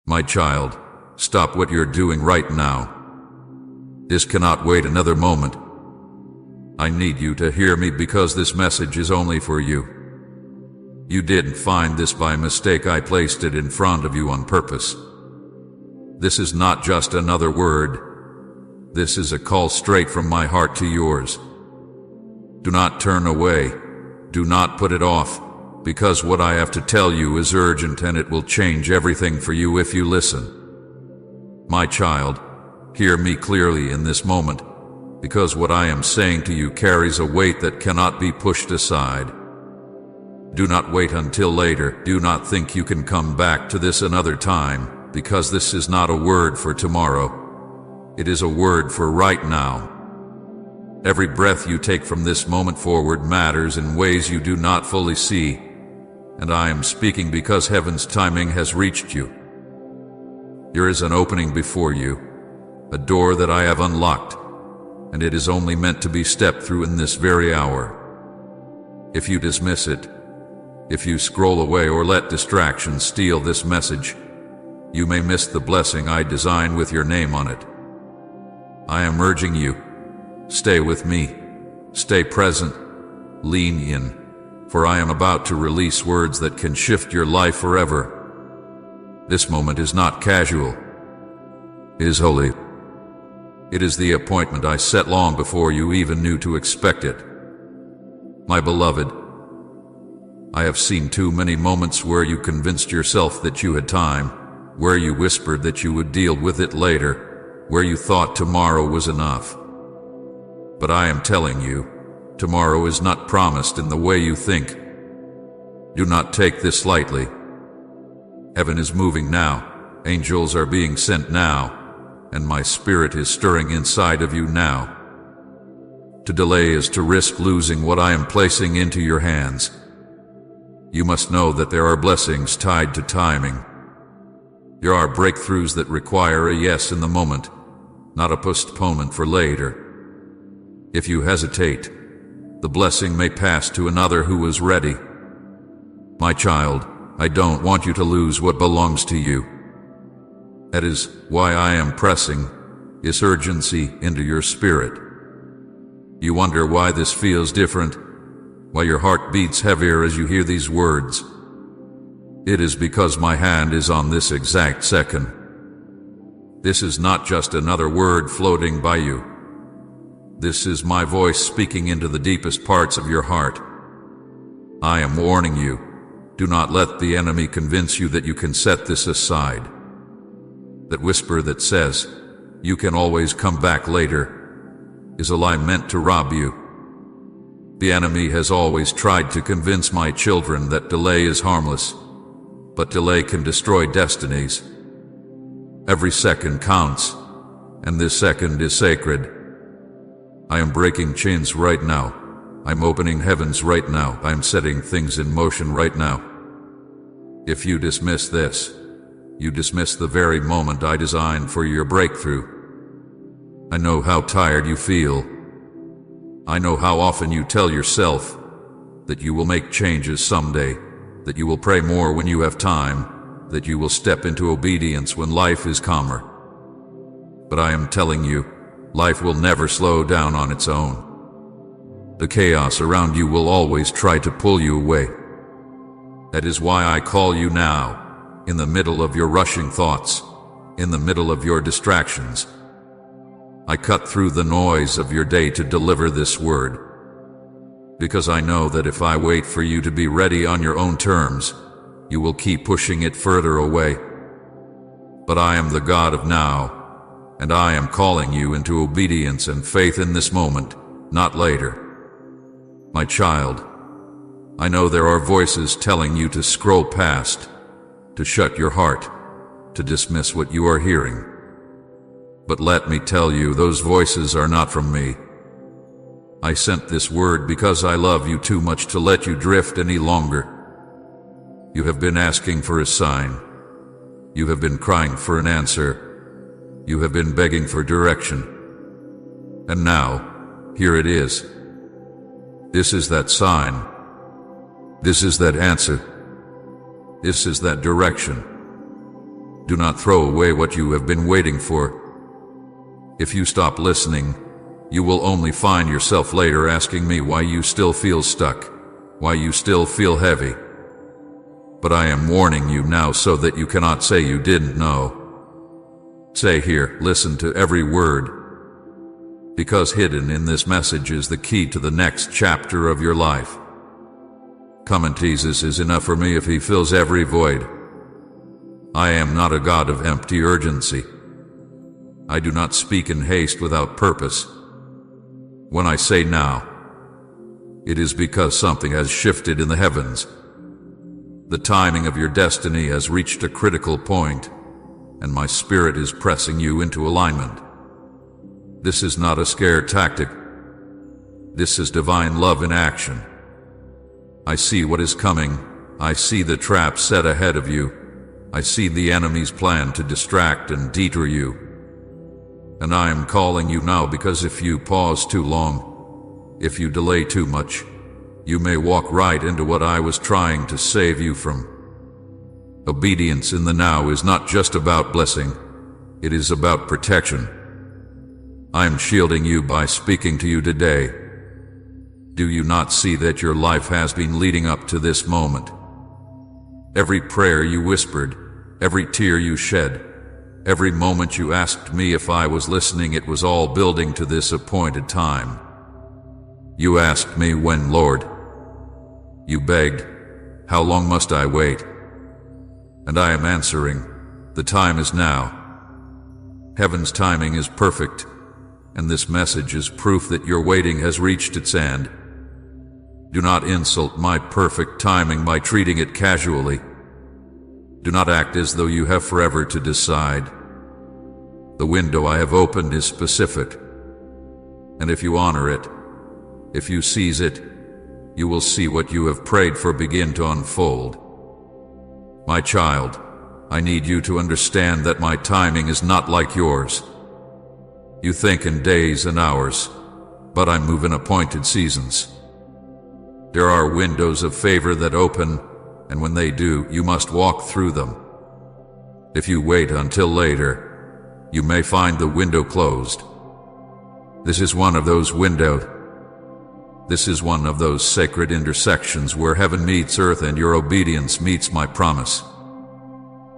My child, stop what you're doing right now. This cannot wait another moment. I need you to hear me because this message is only for you. You didn't find this by mistake. I placed it in front of you on purpose. This is not just another word. This is a call straight from my heart to yours. Do not turn away. Do not put it off, because what I have to tell you is urgent and it will change everything for you if you listen. My child, hear me clearly in this moment, because what I am saying to you carries a weight that cannot be pushed aside. Do not wait until later. Do not think you can come back to this another time, because this is not a word for tomorrow. It is a word for right now. Every breath you take from this moment forward matters in ways you do not fully see, and I am speaking because heaven's timing has reached you. There is an opening before you, a door that I have unlocked, and it is only meant to be stepped through in this very hour. If you dismiss it, if you scroll away or let distractions steal this message, you may miss the blessing I designed with your name on it. I am urging you, stay with me, stay present, lean in, for I am about to release words that can shift your life forever. This moment is not casual. It is holy. It is the appointment I set long before you even knew to expect it. My beloved, I have seen too many moments where you convinced yourself that you had time, where you whispered that you would deal with it later, where you thought tomorrow was enough. But I am telling you, tomorrow is not promised in the way you think. Do not take this lightly. Heaven is moving now, angels are being sent now, and my spirit is stirring inside of you now. To delay is to risk losing what I am placing into your hands. You must know that there are blessings tied to timing. There are breakthroughs that require a yes in the moment, not a postponement for later. If you hesitate, the blessing may pass to another who is ready. My child, I don't want you to lose what belongs to you. That is why I am pressing this urgency into your spirit. You wonder why this feels different, why your heart beats heavier as you hear these words. It is because my hand is on this exact second. This is not just another word floating by you. This is my voice speaking into the deepest parts of your heart. I am warning you, do not let the enemy convince you that you can set this aside. That whisper that says, you can always come back later, is a lie meant to rob you. The enemy has always tried to convince my children that delay is harmless, but delay can destroy destinies. Every second counts, and this second is sacred. I am breaking chains right now. I'm opening heavens right now. I'm setting things in motion right now. If you dismiss this, you dismiss the very moment I designed for your breakthrough. I know how tired you feel. I know how often you tell yourself that you will make changes someday, that you will pray more when you have time, that you will step into obedience when life is calmer. But I am telling you, life will never slow down on its own. The chaos around you will always try to pull you away. That is why I call you now, in the middle of your rushing thoughts, in the middle of your distractions. I cut through the noise of your day to deliver this word, because I know that if I wait for you to be ready on your own terms, you will keep pushing it further away. But I am the God of now, and I am calling you into obedience and faith in this moment, not later. My child, I know there are voices telling you to scroll past, to shut your heart, to dismiss what you are hearing. But let me tell you, those voices are not from me. I sent this word because I love you too much to let you drift any longer. You have been asking for a sign. You have been crying for an answer. You have been begging for direction. And now, here it is. This is that sign. This is that answer. This is that direction. Do not throw away what you have been waiting for. If you stop listening, you will only find yourself later asking me why you still feel stuck, why you still feel heavy. But I am warning you now so that you cannot say you didn't know. Say here, listen to every word, because hidden in this message is the key to the next chapter of your life. Come and Jesus is enough for me if he fills every void. I am not a God of empty urgency. I do not speak in haste without purpose. When I say now, it is because something has shifted in the heavens. The timing of your destiny has reached a critical point, and my spirit is pressing you into alignment. This is not a scare tactic. This is divine love in action. I see what is coming. I see the trap set ahead of you. I see the enemy's plan to distract and deter you. And I am calling you now because if you pause too long, if you delay too much, you may walk right into what I was trying to save you from. Obedience in the now is not just about blessing, it is about protection. I am shielding you by speaking to you today. Do you not see that your life has been leading up to this moment? Every prayer you whispered, every tear you shed, every moment you asked me if I was listening, it was all building to this appointed time. You asked me when, Lord. You begged, how long must I wait? And I am answering, the time is now. Heaven's timing is perfect, and this message is proof that your waiting has reached its end. Do not insult my perfect timing by treating it casually. Do not act as though you have forever to decide. The window I have opened is specific, and if you honor it, if you seize it, you will see what you have prayed for begin to unfold. My child, I need you to understand that my timing is not like yours. You think in days and hours, but I move in appointed seasons. There are windows of favor that open, and when they do, you must walk through them. If you wait until later, you may find the window closed. This is one of those windows. This is one of those sacred intersections where heaven meets earth and your obedience meets my promise.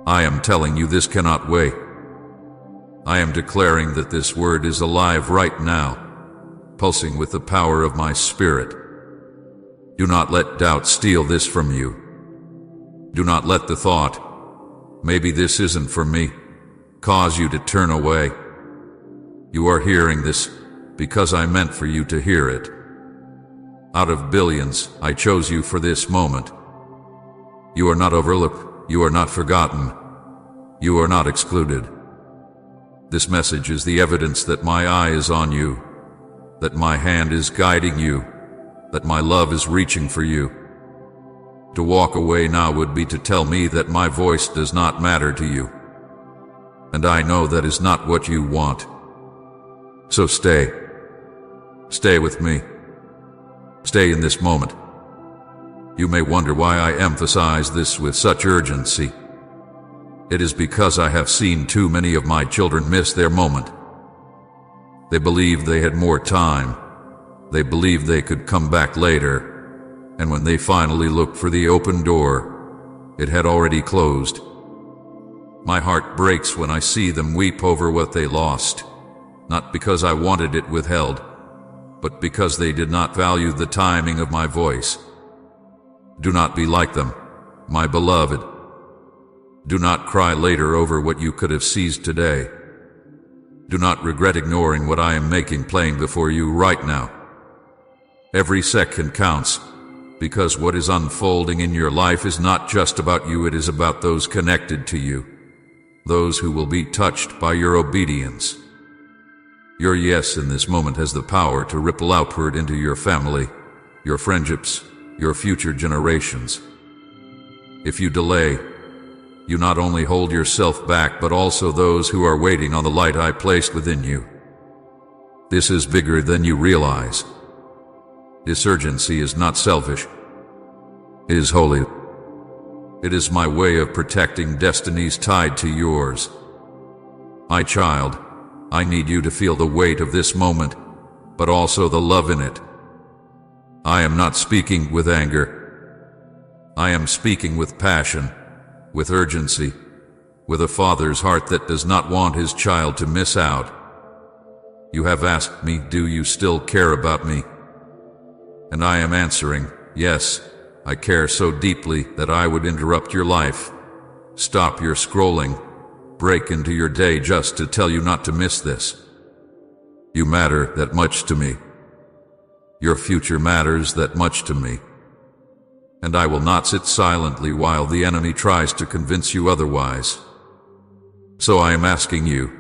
I am telling you this cannot wait. I am declaring that this word is alive right now, pulsing with the power of my spirit. Do not let doubt steal this from you. Do not let the thought, maybe this isn't for me, cause you to turn away. You are hearing this because I meant for you to hear it. Out of billions, I chose you for this moment. You are not overlooked. You are not forgotten. You are not excluded. This message is the evidence that my eye is on you, that my hand is guiding you, that my love is reaching for you. To walk away now would be to tell me that my voice does not matter to you. And I know that is not what you want. So stay. Stay with me. Stay in this moment. You may wonder why I emphasize this with such urgency. It is because I have seen too many of my children miss their moment. They believed they had more time. They believed they could come back later. And when they finally looked for the open door, it had already closed. My heart breaks when I see them weep over what they lost, not because I wanted it withheld, but because they did not value the timing of my voice. Do not be like them, my beloved. Do not cry later over what you could have seized today. Do not regret ignoring what I am making plain before you right now. Every second counts, because what is unfolding in your life is not just about you, it is about those connected to you, those who will be touched by your obedience. Your yes in this moment has the power to ripple outward into your family, your friendships, your future generations. If you delay, you not only hold yourself back, but also those who are waiting on the light I placed within you. This is bigger than you realize. This urgency is not selfish. It is holy. It is my way of protecting destinies tied to yours. My child, I need you to feel the weight of this moment, but also the love in it. I am not speaking with anger. I am speaking with passion, with urgency, with a father's heart that does not want his child to miss out. You have asked me, do you still care about me? And I am answering, yes, I care so deeply that I would interrupt your life, stop your scrolling, break into your day just to tell you not to miss this. You matter that much to me. Your future matters that much to me. And I will not sit silently while the enemy tries to convince you otherwise. So I am asking you,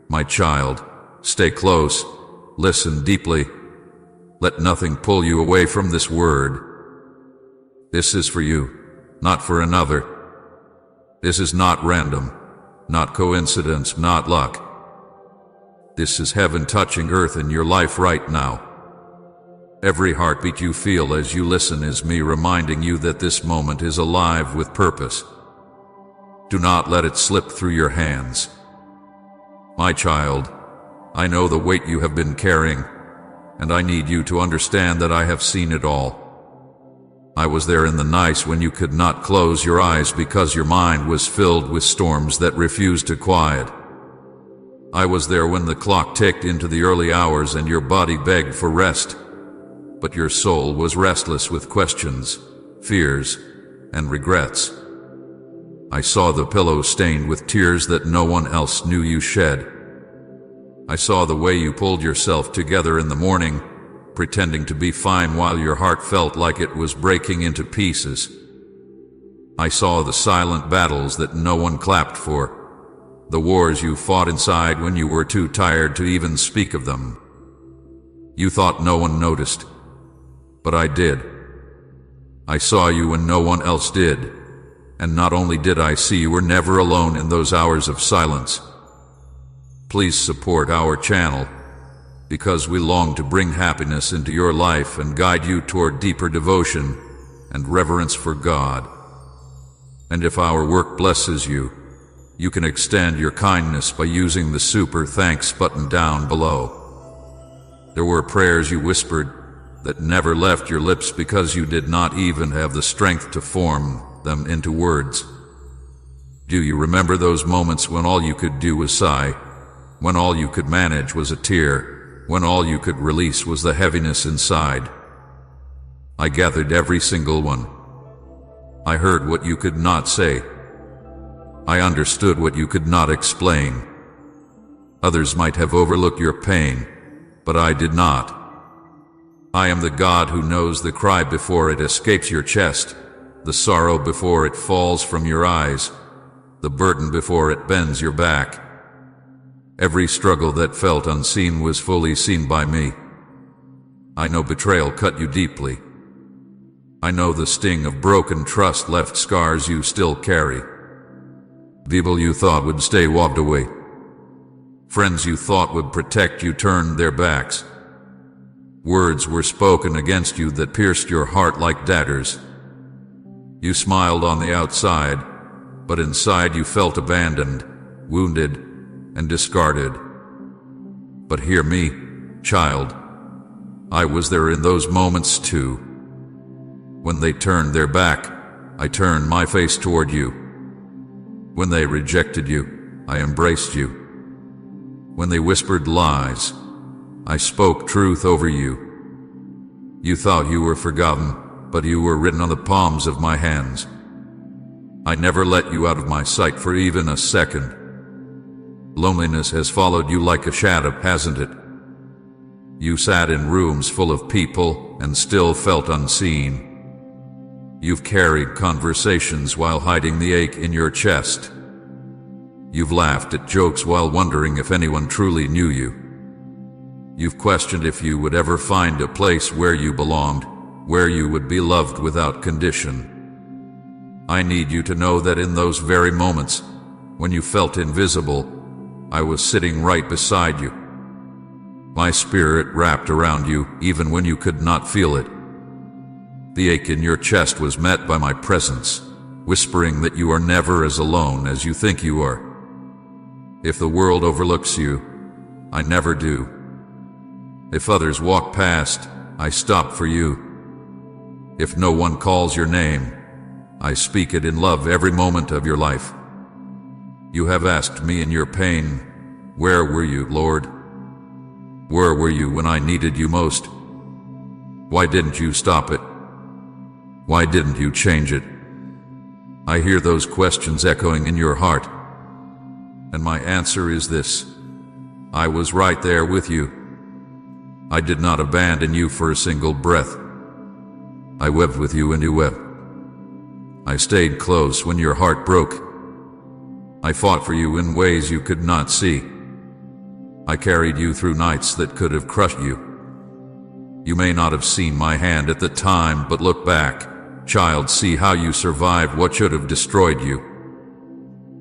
my child, stay close, listen deeply. Let nothing pull you away from this word. This is for you, not for another. This is not random, not coincidence, not luck. This is heaven touching earth in your life right now. Every heartbeat you feel as you listen is me reminding you that this moment is alive with purpose. Do not let it slip through your hands. My child, I know the weight you have been carrying, and I need you to understand that I have seen it all. I was there in the nights when you could not close your eyes because your mind was filled with storms that refused to quiet. I was there when the clock ticked into the early hours and your body begged for rest, but your soul was restless with questions, fears, and regrets. I saw the pillow stained with tears that no one else knew you shed. I saw the way you pulled yourself together in the morning, pretending to be fine while your heart felt like it was breaking into pieces. I saw the silent battles that no one clapped for, the wars you fought inside when you were too tired to even speak of them. You thought no one noticed, but I did. I saw you when no one else did, and not only did I see you were never alone in those hours of silence. Please support our channel, because we long to bring happiness into your life and guide you toward deeper devotion and reverence for God. And if our work blesses you, you can extend your kindness by using the super thanks button down below. There were prayers you whispered that never left your lips because you did not even have the strength to form them into words. Do you remember those moments when all you could do was sigh, when all you could manage was a tear, when all you could release was the heaviness inside? I gathered every single one. I heard what you could not say. I understood what you could not explain. Others might have overlooked your pain, but I did not. I am the God who knows the cry before it escapes your chest, the sorrow before it falls from your eyes, the burden before it bends your back. Every struggle that felt unseen was fully seen by me. I know betrayal cut you deeply. I know the sting of broken trust left scars you still carry. People you thought would stay walked away. Friends you thought would protect you turned their backs. Words were spoken against you that pierced your heart like daggers. You smiled on the outside, but inside you felt abandoned, wounded, and discarded. But hear me, child. I was there in those moments too. When they turned their back, I turned my face toward you. When they rejected you, I embraced you. When they whispered lies, I spoke truth over you. You thought you were forgotten, but you were written on the palms of my hands. I never let you out of my sight for even a second. Loneliness has followed you like a shadow, hasn't it? You sat in rooms full of people and still felt unseen. You've carried conversations while hiding the ache in your chest. You've laughed at jokes while wondering if anyone truly knew you. You've questioned if you would ever find a place where you belonged, where you would be loved without condition. I need you to know that in those very moments, when you felt invisible, I was sitting right beside you. My spirit wrapped around you even when you could not feel it. The ache in your chest was met by my presence, whispering that you are never as alone as you think you are. If the world overlooks you, I never do. If others walk past, I stop for you. If no one calls your name, I speak it in love every moment of your life. You have asked me in your pain, where were you, Lord? Where were you when I needed you most? Why didn't you stop it? Why didn't you change it? I hear those questions echoing in your heart, and my answer is this: I was right there with you. I did not abandon you for a single breath. I wept with you and you wept. I stayed close when your heart broke. I fought for you in ways you could not see. I carried you through nights that could have crushed you. You may not have seen my hand at the time, but look back, child, see how you survived what should have destroyed you.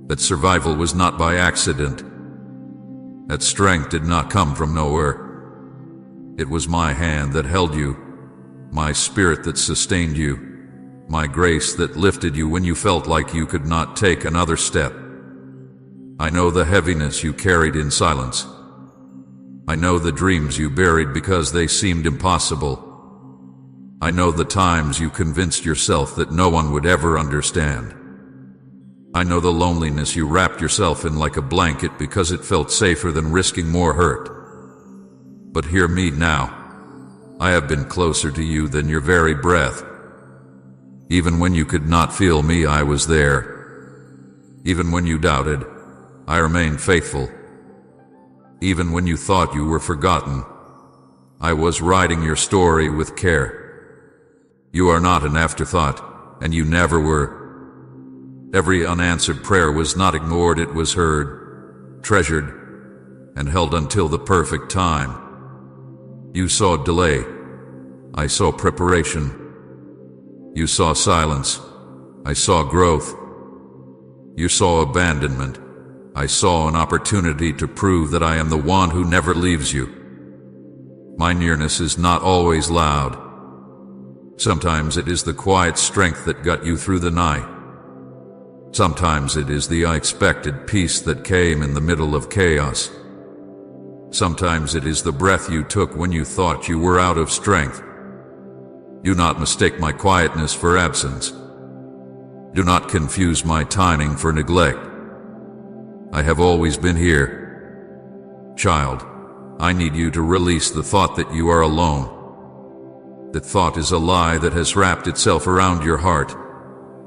That survival was not by accident. That strength did not come from nowhere. It was my hand that held you, my spirit that sustained you, my grace that lifted you when you felt like you could not take another step. I know the heaviness you carried in silence. I know the dreams you buried because they seemed impossible. I know the times you convinced yourself that no one would ever understand. I know the loneliness you wrapped yourself in like a blanket because it felt safer than risking more hurt. But hear me now. I have been closer to you than your very breath. Even when you could not feel me, I was there. Even when you doubted, I remained faithful. Even when you thought you were forgotten, I was writing your story with care. You are not an afterthought, and you never were. Every unanswered prayer was not ignored, it was heard, treasured, and held until the perfect time. You saw delay. I saw preparation. You saw silence. I saw growth. You saw abandonment. I saw an opportunity to prove that I am the one who never leaves you. My nearness is not always loud. Sometimes it is the quiet strength that got you through the night. Sometimes it is the unexpected peace that came in the middle of chaos. Sometimes it is the breath you took when you thought you were out of strength. Do not mistake my quietness for absence. Do not confuse my timing for neglect. I have always been here. Child, I need you to release the thought that you are alone. That thought is a lie that has wrapped itself around your heart,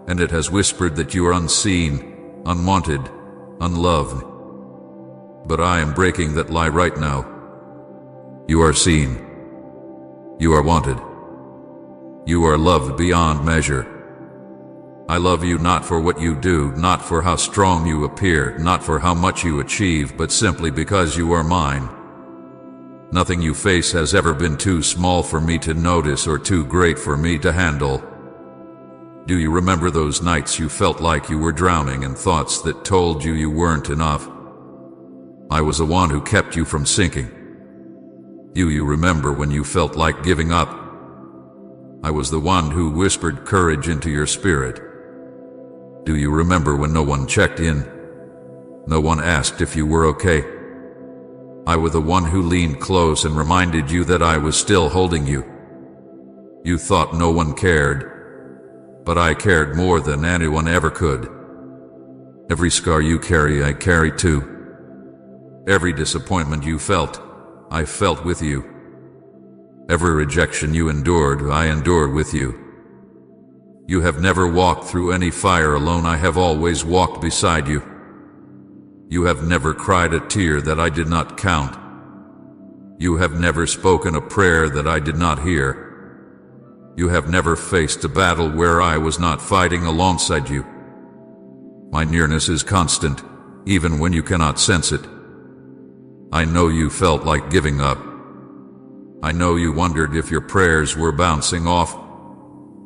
and it has whispered that you are unseen, unwanted, unloved. But I am breaking that lie right now. You are seen. You are wanted. You are loved beyond measure. I love you not for what you do, not for how strong you appear, not for how much you achieve, but simply because you are mine. Nothing you face has ever been too small for me to notice or too great for me to handle. Do you remember those nights you felt like you were drowning in thoughts that told you you weren't enough? I was the one who kept you from sinking. You remember when you felt like giving up? I was the one who whispered courage into your spirit. Do you remember when no one checked in? No one asked if you were okay? I was the one who leaned close and reminded you that I was still holding you. You thought no one cared, but I cared more than anyone ever could. Every scar you carry, I carry too. Every disappointment you felt, I felt with you. Every rejection you endured, I endured with you. You have never walked through any fire alone. I have always walked beside you. You have never cried a tear that I did not count. You have never spoken a prayer that I did not hear. You have never faced a battle where I was not fighting alongside you. My nearness is constant, even when you cannot sense it. I know you felt like giving up. I know you wondered if your prayers were bouncing off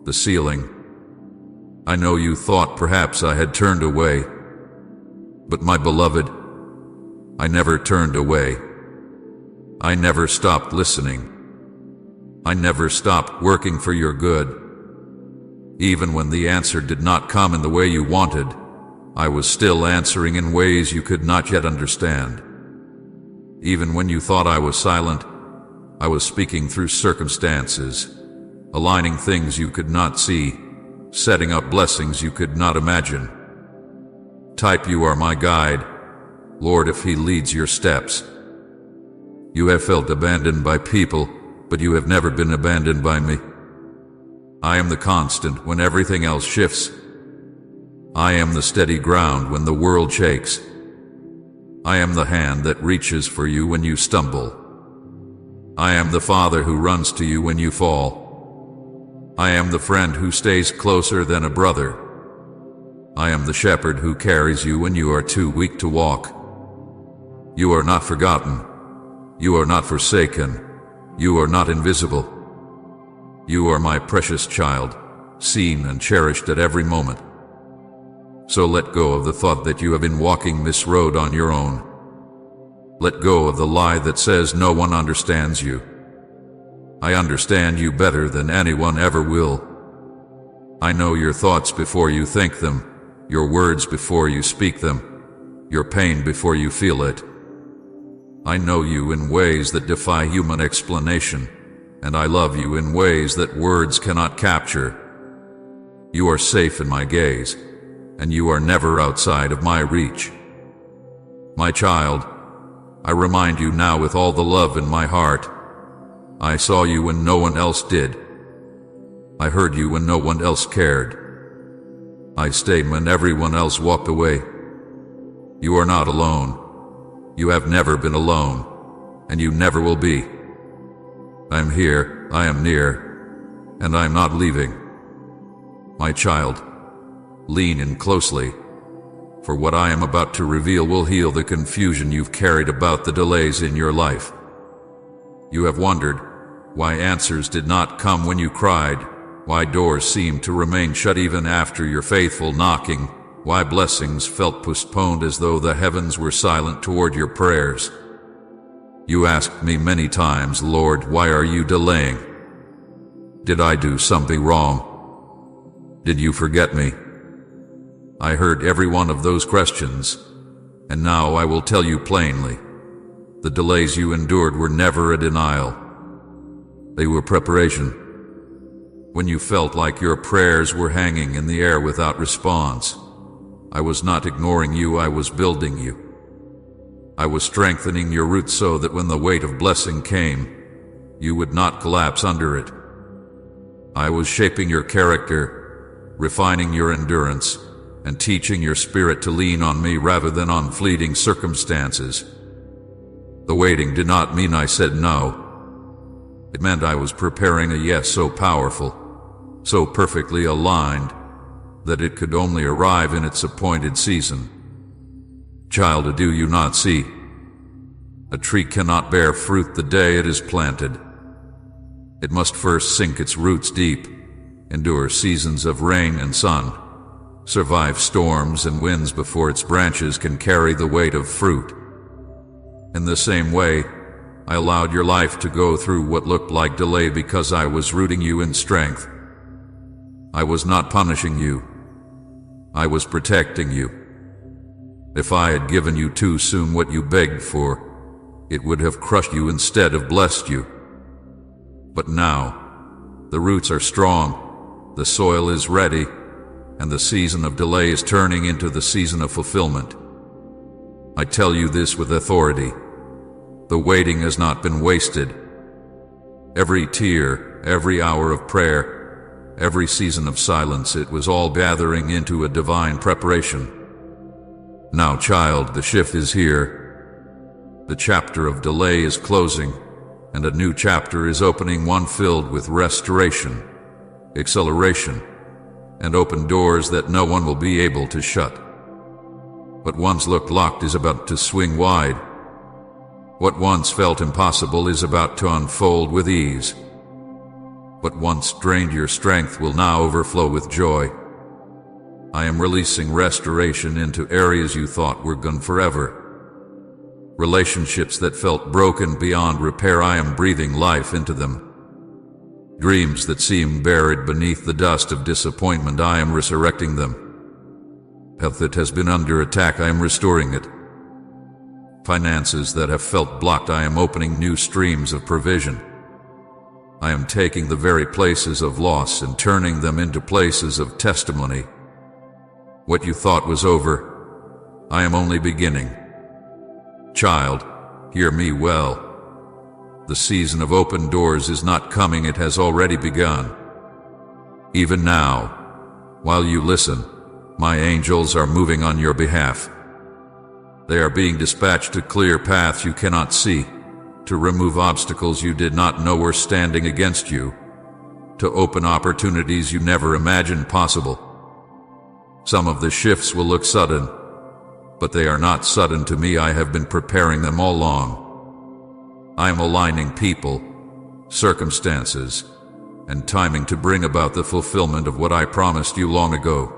the ceiling. I know you thought perhaps I had turned away. But my beloved, I never turned away. I never stopped listening. I never stopped working for your good. Even when the answer did not come in the way you wanted, I was still answering in ways you could not yet understand. Even when you thought I was silent, I was speaking through circumstances, aligning things you could not see, setting up blessings you could not imagine. Type you are my guide, Lord, if He leads your steps. You have felt abandoned by people, but you have never been abandoned by me. I am the constant when everything else shifts. I am the steady ground when the world shakes. I am the hand that reaches for you when you stumble. I am the Father who runs to you when you fall. I am the friend who stays closer than a brother. I am the shepherd who carries you when you are too weak to walk. You are not forgotten. You are not forsaken. You are not invisible. You are my precious child, seen and cherished at every moment. So let go of the thought that you have been walking this road on your own. Let go of the lie that says no one understands you. I understand you better than anyone ever will. I know your thoughts before you think them, your words before you speak them, your pain before you feel it. I know you in ways that defy human explanation, and I love you in ways that words cannot capture. You are safe in my gaze, and you are never outside of my reach. My child, I remind you now with all the love in my heart. I saw you when no one else did. I heard you when no one else cared. I stayed when everyone else walked away. You are not alone. You have never been alone, and you never will be. I am here, I am near, and I am not leaving. My child, lean in closely, for what I am about to reveal will heal the confusion you've carried about the delays in your life. You have wondered why answers did not come when you cried, why doors seemed to remain shut even after your faithful knocking, why blessings felt postponed as though the heavens were silent toward your prayers. You asked me many times, Lord, why are you delaying? Did I do something wrong? Did you forget me? I heard every one of those questions, and now I will tell you plainly. The delays you endured were never a denial. They were preparation. When you felt like your prayers were hanging in the air without response, I was not ignoring you, I was building you. I was strengthening your roots so that when the weight of blessing came, you would not collapse under it. I was shaping your character, refining your endurance, and teaching your spirit to lean on me rather than on fleeting circumstances. The waiting did not mean I said no. It meant I was preparing a yes so powerful, so perfectly aligned, that it could only arrive in its appointed season. Child, do you not see? A tree cannot bear fruit the day it is planted. It must first sink its roots deep, endure seasons of rain and sun, survive storms and winds before its branches can carry the weight of fruit. In the same way, I allowed your life to go through what looked like delay because I was rooting you in strength. I was not punishing you. I was protecting you. If I had given you too soon what you begged for, it would have crushed you instead of blessed you. But now, the roots are strong, the soil is ready, and the season of delay is turning into the season of fulfillment. I tell you this with authority. The waiting has not been wasted. Every tear, every hour of prayer, every season of silence, it was all gathering into a divine preparation. Now, child, the shift is here. The chapter of delay is closing, and a new chapter is opening, one filled with restoration, acceleration, and open doors that no one will be able to shut. What once looked locked is about to swing wide. What once felt impossible is about to unfold with ease. What once drained your strength will now overflow with joy. I am releasing restoration into areas you thought were gone forever. Relationships that felt broken beyond repair, I am breathing life into them. Dreams that seem buried beneath the dust of disappointment, I am resurrecting them. Health that has been under attack, I am restoring it. Finances that have felt blocked, I am opening new streams of provision. I am taking the very places of loss and turning them into places of testimony. What you thought was over, I am only beginning. Child, hear me well. The season of open doors is not coming, it has already begun. Even now, while you listen, my angels are moving on your behalf. They are being dispatched to clear paths you cannot see, to remove obstacles you did not know were standing against you, to open opportunities you never imagined possible. Some of the shifts will look sudden, but they are not sudden to me. I have been preparing them all along. I am aligning people, circumstances, and timing to bring about the fulfillment of what I promised you long ago.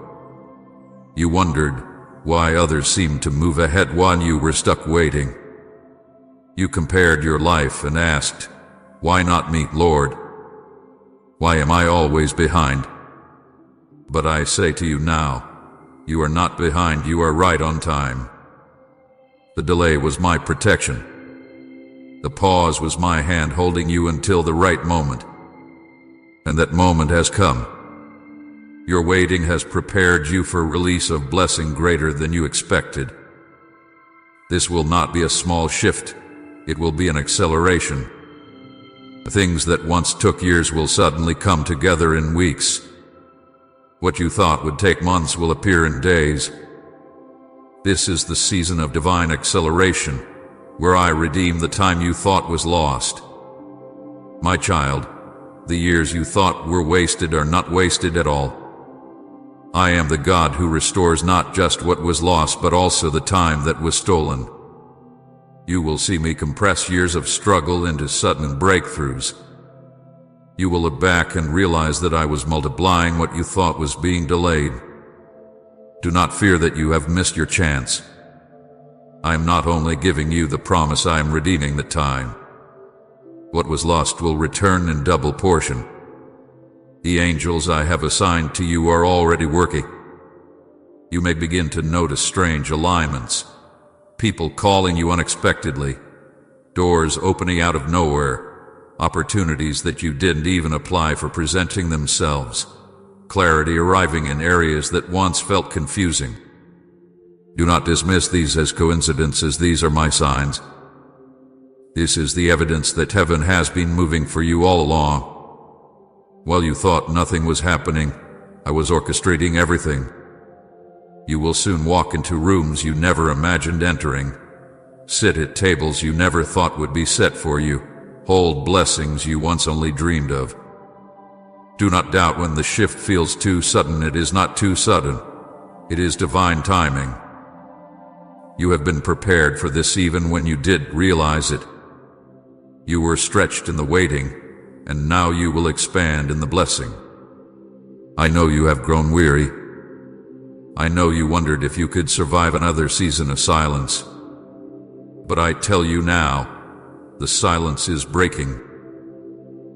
You wondered why others seemed to move ahead while you were stuck waiting. You compared your life and asked, "Why not me, Lord? Why am I always behind?" But I say to you now, you are not behind, you are right on time. The delay was my protection. The pause was my hand holding you until the right moment. And that moment has come. Your waiting has prepared you for release of blessing greater than you expected. This will not be a small shift. It will be an acceleration. Things that once took years will suddenly come together in weeks. What you thought would take months will appear in days. This is the season of divine acceleration, where I redeem the time you thought was lost. My child, the years you thought were wasted are not wasted at all. I am the God who restores not just what was lost, but also the time that was stolen. You will see me compress years of struggle into sudden breakthroughs. You will look back and realize that I was multiplying what you thought was being delayed. Do not fear that you have missed your chance. I am not only giving you the promise, I am redeeming the time. What was lost will return in double portion. The angels I have assigned to you are already working. You may begin to notice strange alignments, people calling you unexpectedly, doors opening out of nowhere, opportunities that you didn't even apply for presenting themselves, clarity arriving in areas that once felt confusing. Do not dismiss these as coincidences. These are my signs. This is the evidence that heaven has been moving for you all along. While you thought nothing was happening, I was orchestrating everything. You will soon walk into rooms you never imagined entering, sit at tables you never thought would be set for you, hold blessings you once only dreamed of. Do not doubt when the shift feels too sudden. It is not too sudden. It is divine timing. You have been prepared for this even when you did realize it. You were stretched in the waiting, and now you will expand in the blessing. I know you have grown weary. I know you wondered if you could survive another season of silence. But I tell you now, the silence is breaking.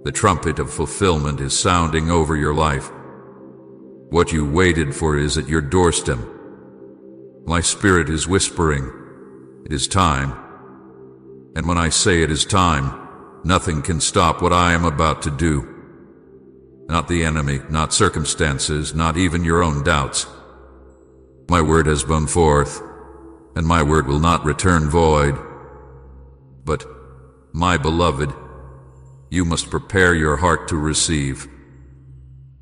The trumpet of fulfillment is sounding over your life. What you waited for is at your doorstep. My spirit is whispering, it is time. And when I say it is time, nothing can stop what I am about to do. Not the enemy, not circumstances, not even your own doubts. My word has gone forth, and my word will not return void. But, my beloved, you must prepare your heart to receive.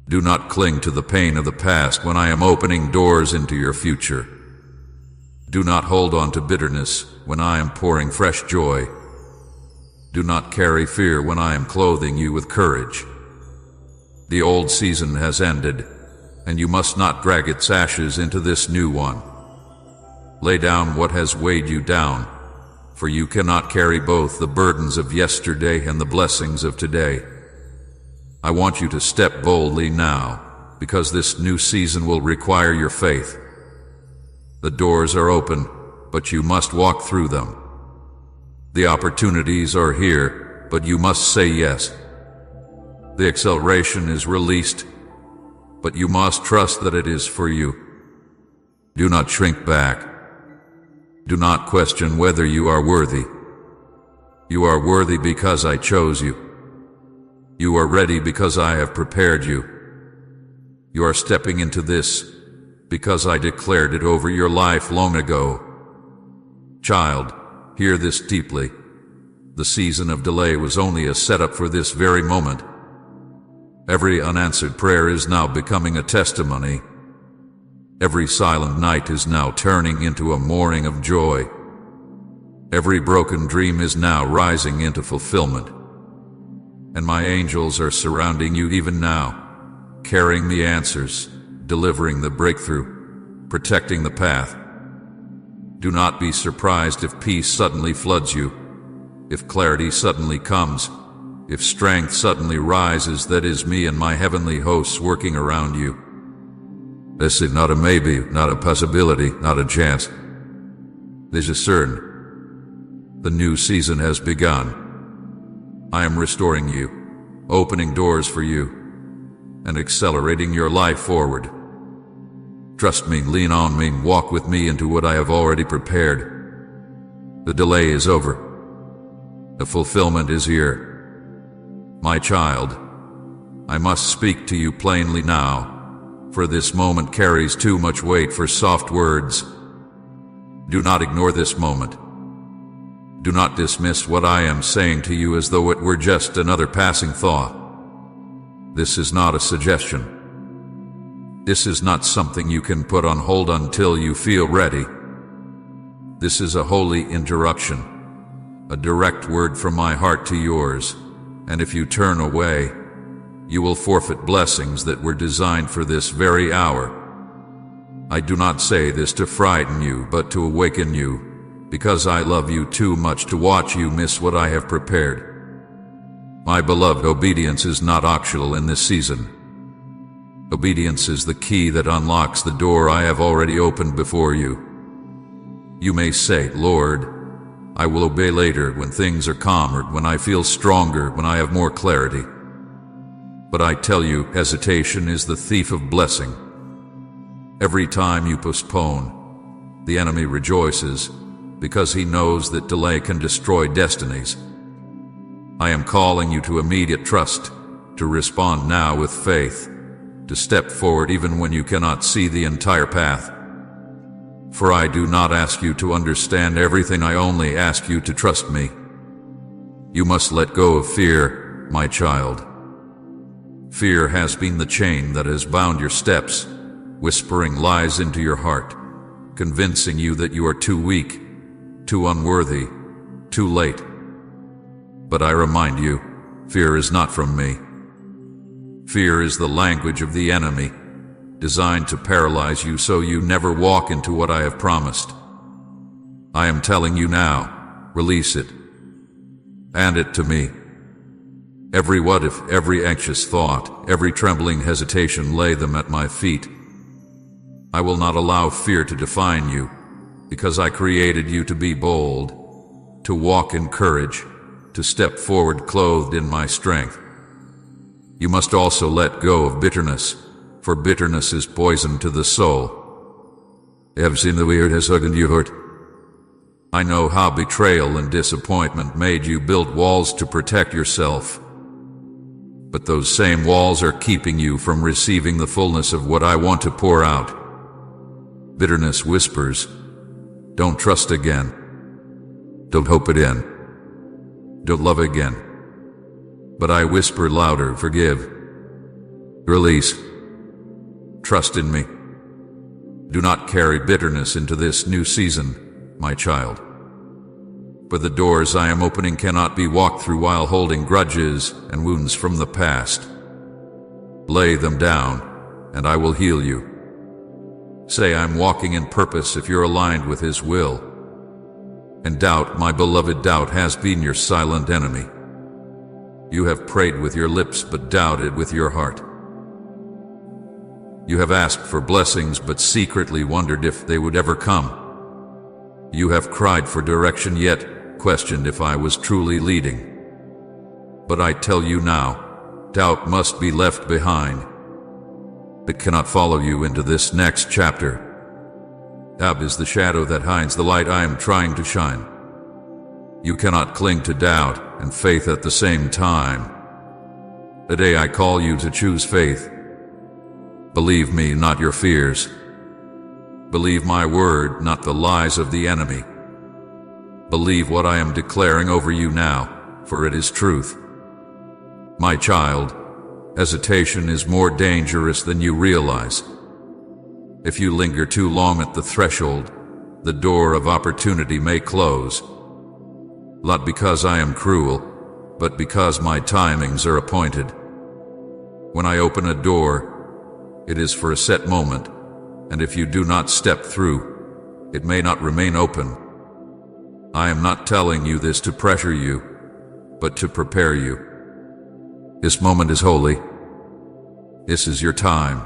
Do not cling to the pain of the past when I am opening doors into your future. Do not hold on to bitterness when I am pouring fresh joy. Do not carry fear when I am clothing you with courage. The old season has ended, and you must not drag its ashes into this new one. Lay down what has weighed you down, for you cannot carry both the burdens of yesterday and the blessings of today. I want you to step boldly now, because this new season will require your faith. The doors are open, but you must walk through them. The opportunities are here, but you must say yes. The acceleration is released, but you must trust that it is for you. Do not shrink back. Do not question whether you are worthy. You are worthy because I chose you. You are ready because I have prepared you. You are stepping into this because I declared it over your life long ago. Child, hear this deeply. The season of delay was only a setup for this very moment. Every unanswered prayer is now becoming a testimony. Every silent night is now turning into a morning of joy. Every broken dream is now rising into fulfillment. And my angels are surrounding you even now, carrying the answers, delivering the breakthrough, protecting the path. Do not be surprised if peace suddenly floods you, if clarity suddenly comes, if strength suddenly rises. That is me and my heavenly hosts working around you. This is not a maybe, not a possibility, not a chance. This is certain. The new season has begun. I am restoring you, opening doors for you, and accelerating your life forward. Trust me, lean on me, walk with me into what I have already prepared. The delay is over. The fulfillment is here. My child, I must speak to you plainly now, for this moment carries too much weight for soft words. Do not ignore this moment. Do not dismiss what I am saying to you as though it were just another passing thought. This is not a suggestion. This is not something you can put on hold until you feel ready. This is a holy interruption, a direct word from my heart to yours, and if you turn away, you will forfeit blessings that were designed for this very hour. I do not say this to frighten you, but to awaken you, because I love you too much to watch you miss what I have prepared. My beloved, obedience is not optional in this season. Obedience is the key that unlocks the door I have already opened before you. You may say, Lord, I will obey later when things are calmer, when I feel stronger, when I have more clarity. But I tell you, hesitation is the thief of blessing. Every time you postpone, the enemy rejoices, because he knows that delay can destroy destinies. I am calling you to immediate trust, to respond now with faith, to step forward even when you cannot see the entire path. For I do not ask you to understand everything, I only ask you to trust me. You must let go of fear, my child. Fear has been the chain that has bound your steps, whispering lies into your heart, convincing you that you are too weak, too unworthy, too late. But I remind you, fear is not from me. Fear is the language of the enemy, designed to paralyze you so you never walk into what I have promised. I am telling you now, release it. Hand it to me. Every what if, every anxious thought, every trembling hesitation, lay them at my feet. I will not allow fear to define you, because I created you to be bold, to walk in courage, to step forward clothed in my strength. You must also let go of bitterness, for bitterness is poison to the soul. Have seen the weird has hugged your heart. I know how betrayal and disappointment made you build walls to protect yourself. But those same walls are keeping you from receiving the fullness of what I want to pour out. Bitterness whispers, don't trust again. Don't hope again. Don't love again. But I whisper louder, forgive. Release. Trust in me. Do not carry bitterness into this new season, my child. For the doors I am opening cannot be walked through while holding grudges and wounds from the past. Lay them down, and I will heal you. Say I'm walking in purpose if you're aligned with His will. And doubt, my beloved, doubt has been your silent enemy. You have prayed with your lips but doubted with your heart. You have asked for blessings but secretly wondered if they would ever come. You have cried for direction yet questioned if I was truly leading. But I tell you now, Doubt must be left behind. It cannot follow you into this next chapter. Doubt is the shadow that hides the light I am trying to shine. You cannot cling to doubt and faith at the same time. Today I call you to choose faith. Believe me, not your fears. Believe my word, not the lies of the enemy. Believe what I am declaring over you now, for it is truth. My child, hesitation is more dangerous than you realize. If you linger too long at the threshold, the door of opportunity may close. Not because I am cruel, but because my timings are appointed. When I open a door, it is for a set moment, and if you do not step through, it may not remain open. I am not telling you this to pressure you, but to prepare you. This moment is holy. This is your time.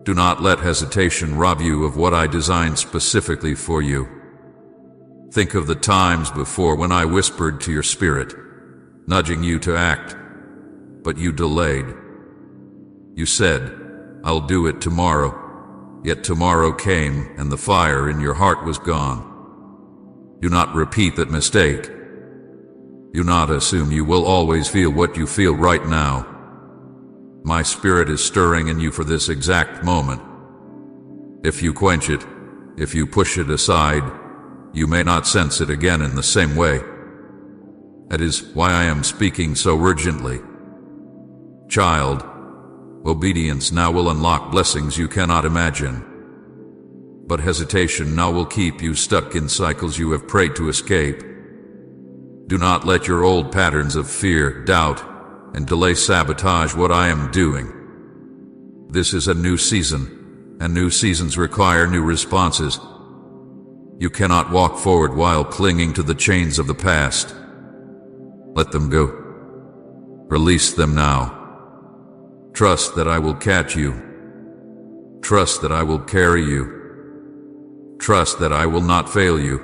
Do not let hesitation rob you of what I designed specifically for you. Think of the times before when I whispered to your spirit, nudging you to act, but you delayed. You said, "I'll do it tomorrow," yet tomorrow came and the fire in your heart was gone. Do not repeat that mistake. Do not assume you will always feel what you feel right now. My spirit is stirring in you for this exact moment. If you quench it, if you push it aside, you may not sense it again in the same way. That is why I am speaking so urgently. Child, obedience now will unlock blessings you cannot imagine. But hesitation now will keep you stuck in cycles you have prayed to escape. Do not let your old patterns of fear, doubt, and delay sabotage what I am doing. This is a new season, and new seasons require new responses. You cannot walk forward while clinging to the chains of the past. Let them go. Release them now. Trust that I will catch you. Trust that I will carry you. Trust that I will not fail you.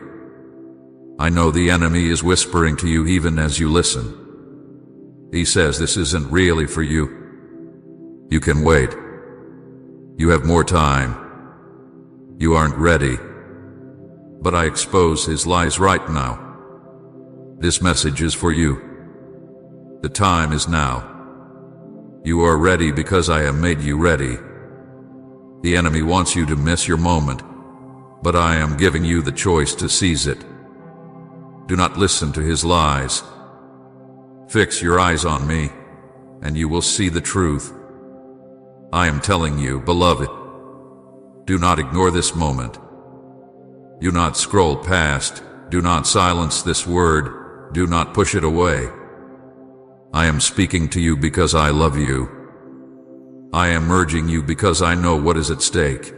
I know the enemy is whispering to you even as you listen. He says this isn't really for you. You can wait. You have more time. You aren't ready. But I expose his lies right now. This message is for you. The time is now. You are ready because I have made you ready. The enemy wants you to miss your moment, but I am giving you the choice to seize it. Do not listen to his lies. Fix your eyes on me, and you will see the truth. I am telling you, beloved, do not ignore this moment. Do not scroll past. Do not silence this word. Do not push it away. I am speaking to you because I love you. I am urging you because I know what is at stake.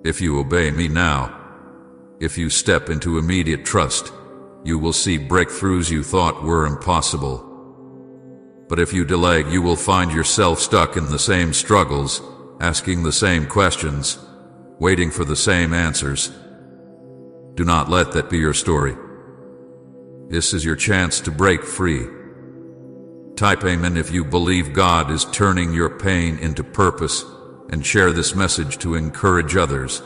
If you obey me now, if you step into immediate trust, you will see breakthroughs you thought were impossible. But if you delay, you will find yourself stuck in the same struggles, asking the same questions, waiting for the same answers. Do not let that be your story. This is your chance to break free. Type Amen if you believe God is turning your pain into purpose, and share this message to encourage others.